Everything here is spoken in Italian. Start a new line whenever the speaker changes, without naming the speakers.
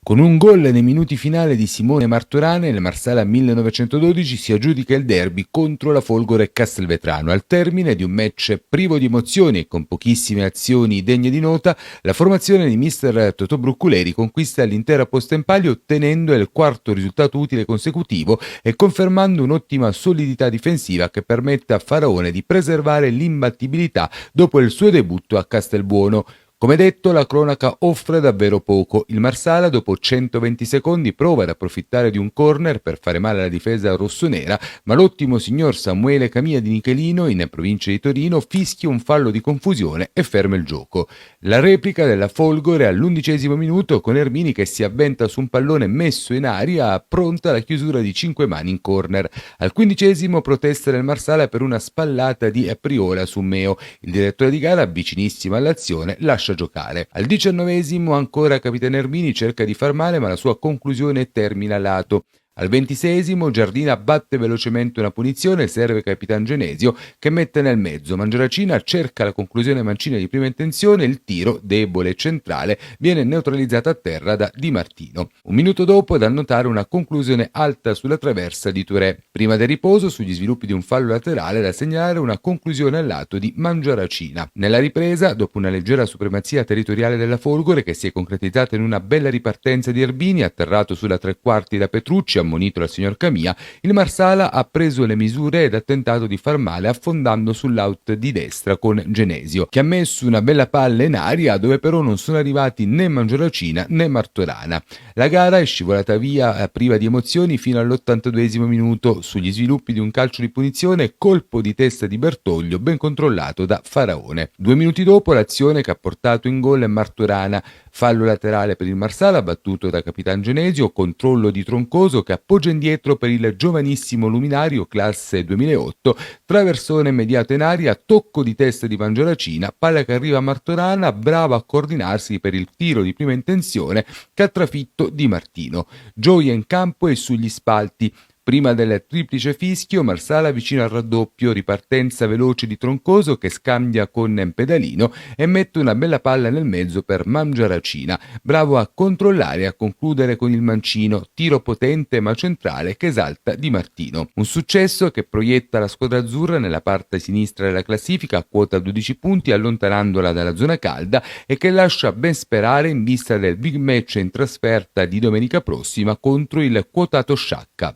Con un gol nei minuti finali di Simone Martorana, il Marsala 1912 si aggiudica il derby contro la Folgore Castelvetrano. Al termine di un match privo di emozioni e con pochissime azioni degne di nota, la formazione di mister Totò Brucculeri conquista l'intera posta in palio ottenendo il quarto risultato utile consecutivo e confermando un'ottima solidità difensiva che permette a Faraone di preservare l'imbattibilità dopo il suo debutto a Castelbuono. Come detto, la cronaca offre davvero poco. Il Marsala, dopo 120 secondi, prova ad approfittare di un corner per fare male alla difesa rossonera, ma l'ottimo signor Samuele Camia di Nichelino, in provincia di Torino, fischia un fallo di confusione e ferma il gioco. La replica della Folgore all'11° minuto, con Ermini che si avventa su un pallone messo in aria, pronta la chiusura di 5 mani in corner. Al 15° protesta del Marsala per una spallata di Priola su Meo. Il direttore di gara, vicinissimo all'azione, lascia giocare. Al 19° ancora Capitano Ermini cerca di far male, ma la sua conclusione termina a lato. Al 26° Giardina batte velocemente una punizione, serve Capitan Genesio che mette nel mezzo. Mangiaracina cerca la conclusione mancina di prima intenzione, il tiro, debole e centrale, viene neutralizzato a terra da Di Martino. Un minuto dopo è da notare una conclusione alta sulla traversa di Touré. Prima del riposo, sugli sviluppi di un fallo laterale, da segnalare una conclusione al lato di Mangiaracina. Nella ripresa, dopo una leggera supremazia territoriale della Folgore che si è concretizzata in una bella ripartenza di Erbini, atterrato sulla tre quarti da Petrucci, ammonito dal signor Camia, il Marsala ha preso le misure ed ha tentato di far male affondando sull'out di destra con Genesio, che ha messo una bella palla in aria dove però non sono arrivati né Mangiaracina né Martorana. La gara è scivolata via priva di emozioni fino all'82° minuto sugli sviluppi di un calcio di punizione, colpo di testa di Bertoglio ben controllato da Faraone. 2 minuti dopo l'azione che ha portato in gol Martorana, fallo laterale per il Marsala battuto da Capitan Genesio, controllo di Troncoso che appoggia indietro per il giovanissimo luminario classe 2008, traversone immediato in aria, tocco di testa di Mangiaracina, palla che arriva a Martorana, bravo a coordinarsi per il tiro di prima intenzione che ha trafitto Di Martino. Gioia in campo e sugli spalti. Prima del triplice fischio, Marsala vicino al raddoppio, ripartenza veloce di Troncoso che scambia con Pedalino e mette una bella palla nel mezzo per Mangiaracina, bravo a controllare e a concludere con il mancino, tiro potente ma centrale che esalta Di Martino. Un successo che proietta la squadra azzurra nella parte sinistra della classifica a quota 12 punti, allontanandola dalla zona calda e che lascia ben sperare in vista del big match in trasferta di domenica prossima contro il quotato Sciacca.